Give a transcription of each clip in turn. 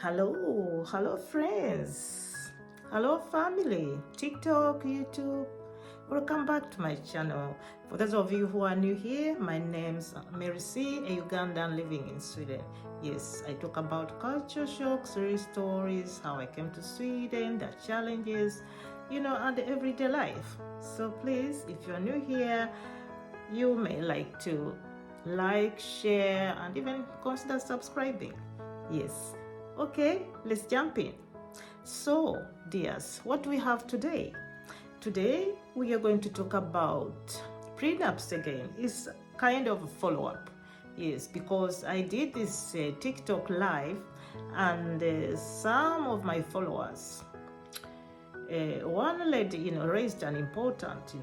Hello friends, hello family, TikTok, YouTube. Welcome back to my channel. For those of you who are new here, my name's Mary C, a Ugandan living in Sweden. Yes, I talk about culture shocks, real stories, how I came to Sweden, the challenges, and the everyday life. So please, if you're new here, you may like to like, share, and even consider subscribing. Yes. Okay, let's jump in. So, dears, what do we have today? Today, we are going to talk about prenups again. It's kind of a follow-up. Yes, because I did this TikTok live and some of my followers, one lady, raised an important,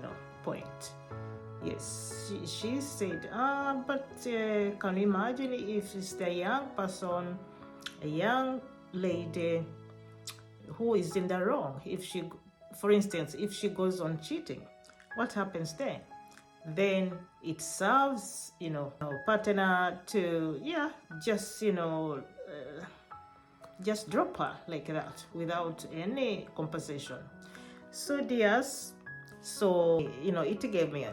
point. Yes, she said, but can you imagine if it's the young person, a young lady who is in the wrong, if she, for instance, if she goes on cheating, what happens then? Then it serves, partner to, just drop her like that without any compensation. So dears, it gave me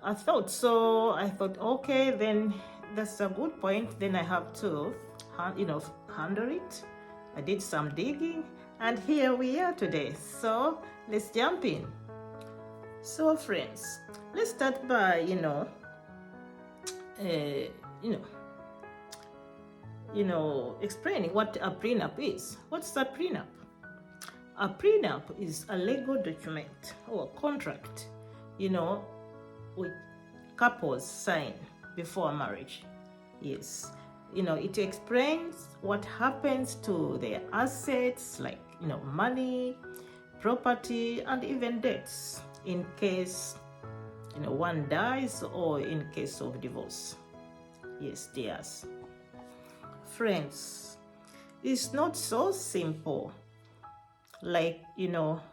I thought, okay, then that's a good point. Then I have to, handle it. I did some digging, and here we are today. So let's jump in. So friends, let's start by, explaining what a prenup is. What's a prenup? A prenup is a legal document or contract, which couples sign before marriage. Yes, it explains what happens to their assets like money, property, and even debts in case one dies or in case of divorce. Yes, dears. Friends, it's not so simple like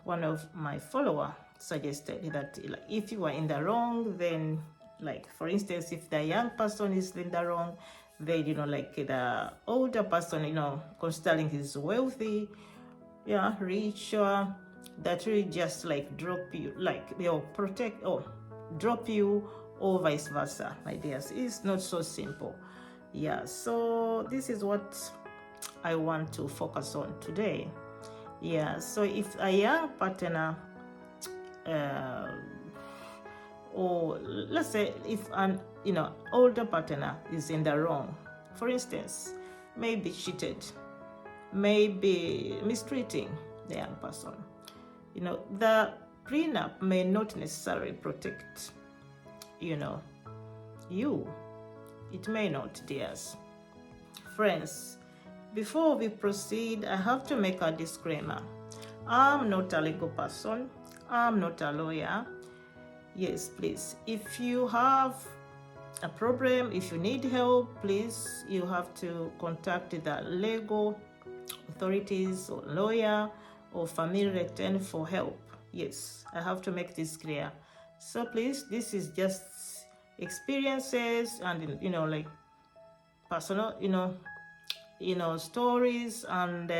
one of my followers suggested that if you are in the wrong, then for instance, if the young person is in the wrong, then the older person, considering he's wealthy, rich, that will just drop you, they'll protect or drop you, or vice versa, my dears. It's not so simple. So this is what I want to focus on today. So if a young partner, or let's say if an older partner is in the wrong, for instance, maybe cheated, maybe mistreating the young person, the prenup may not necessarily protect you. It may not, dears. Friends, before we proceed, I have to make a disclaimer. I'm not a legal person. I'm not a lawyer. Yes, please. If you have a problem, if you need help, please, you have to contact the legal authorities or lawyer or family attorney for help. Yes, I have to make this clear. So please, this is just experiences and, personal, stories and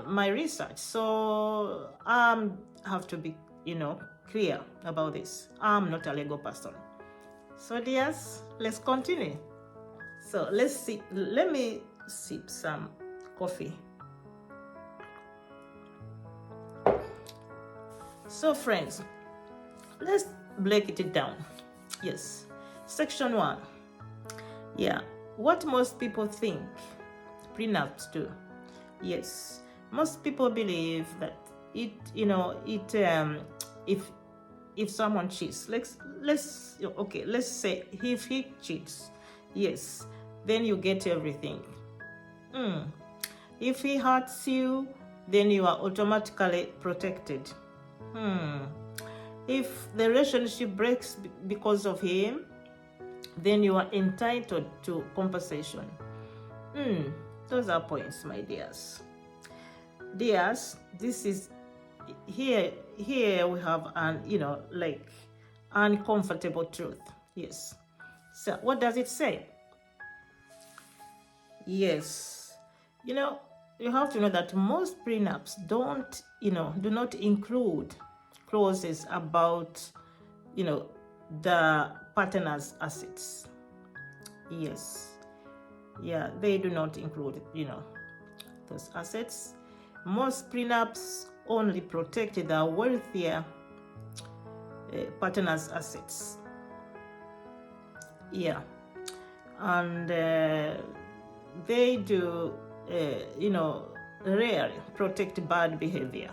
my research. So have to be clear about this. I'm not a legal person. So dears, let's continue. So let me sip some coffee. So friends, let's break it down. Yes, section 1. What most people think prenups do. Yes, most people believe that if someone cheats, let's say if he cheats, yes, then you get everything. If he hurts you, then you are automatically protected. If the relationship breaks because of him, then you are entitled to compensation. Those are points, my dears. Dears, this is here we have an uncomfortable truth. Yes. So what does it say? Yes. You know, you have to know that most prenups don't, do not include clauses about, the partner's assets. Yes. Yeah, they do not include, those assets. Most prenups only protect the wealthier partner's assets. Yeah. And they do, rarely protect bad behavior.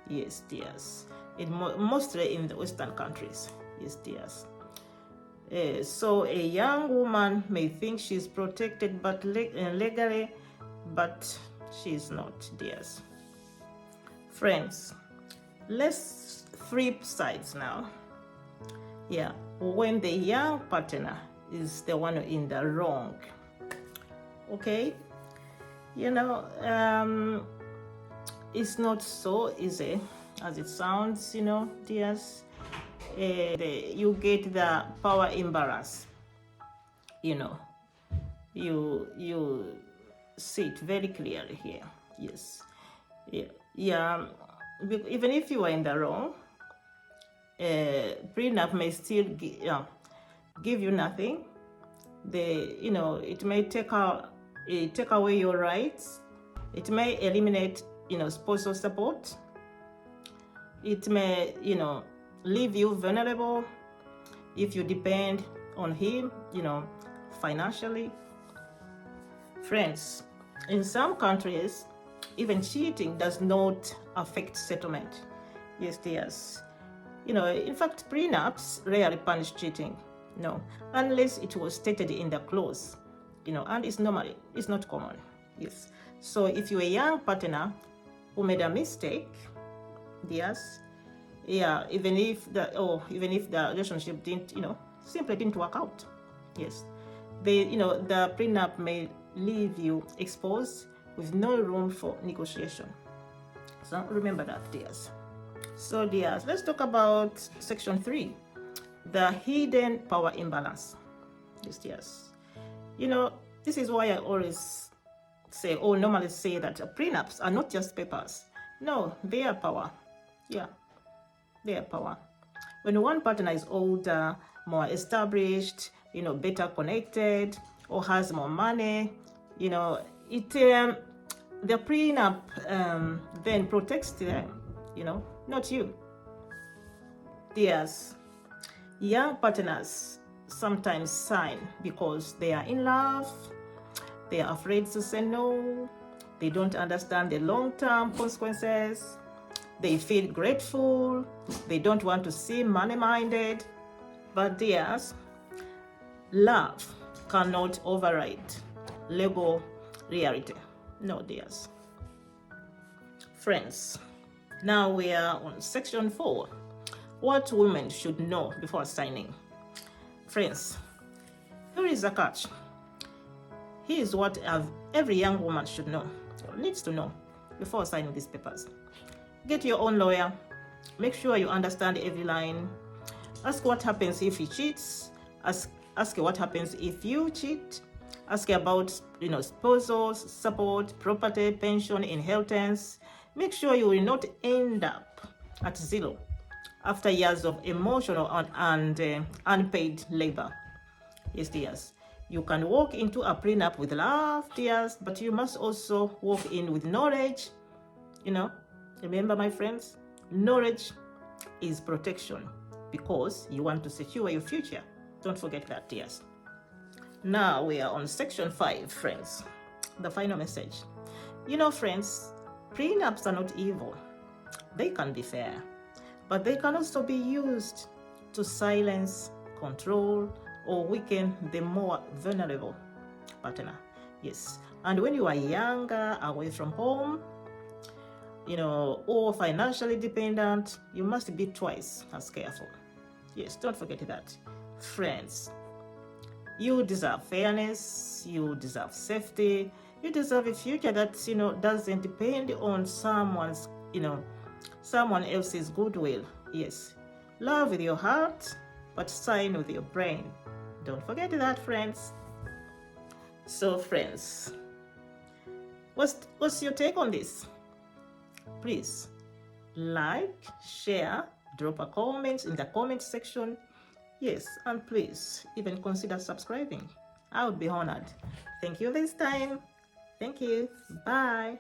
Yes, dears. Mostly in the Western countries. Yes, dears. So a young woman may think she's protected but legally, but she's not, dears. Friends, let's flip sides now. Yeah, when the young partner is the one in the wrong. Okay? It's not so easy as it sounds, dears. You get the power imbalance. You see it very clearly here. Yes. Yeah. Even if you are in the wrong, prenup may still give you nothing. It may take away your rights. It may eliminate, spousal support. It may, leave you vulnerable if you depend on him, financially. Friends, in some countries, even cheating does not affect settlement. Yes, dears. In fact, prenups rarely punish cheating. No, unless it was stated in the clause. And it's not common. Yes. So if you're a young partner who made a mistake, yes, yeah, even if the relationship simply didn't work out, yes, the prenup may leave you exposed with no room for negotiation. So remember that, dears. So dears, let's talk about section 3, the hidden power imbalance. Yes, dears. This is why I always say, or normally say, that prenups are not just papers. No, they are power. Yeah, they are power. When one partner is older, more established, better connected, or has more money, the prenup then protects them, not you. Dears, young partners sometimes sign because they are in love, they are afraid to say no, they don't understand the long-term consequences, they feel grateful, they don't want to seem money-minded. But dears, love cannot override legal reality. No, dears. Friends, now we are on section 4. What women should know before signing. Friends, here is a catch. Here is what every young woman should know, or needs to know, before signing these papers. Get your own lawyer. Make sure you understand every line. Ask what happens if he cheats. Ask what happens if you cheat. Ask about, spousal support, property, pension, inheritance. Make sure you will not end up at zero after years of emotional and unpaid labor. Yes, dears. You can walk into a prenup with love, dears, but you must also walk in with knowledge. Remember, my friends, knowledge is protection, because you want to secure your future. Don't forget that, dears. Now we are on section 5, friends. The final message. Friends, prenups are not evil. They can be fair, but they can also be used to silence, control, or weaken the more vulnerable partner. Yes. And when you are younger, away from home, or financially dependent, you must be twice as careful. Yes, don't forget that. Friends, you deserve fairness, you deserve safety, you deserve a future that, doesn't depend on someone else's goodwill. Yes, love with your heart, but sign with your brain. Don't forget that, friends. So friends, what's your take on this? Please like, share, drop a comment in the comment section. Yes, and please even consider subscribing. I would be honored. Thank you this time. Thank you. Bye.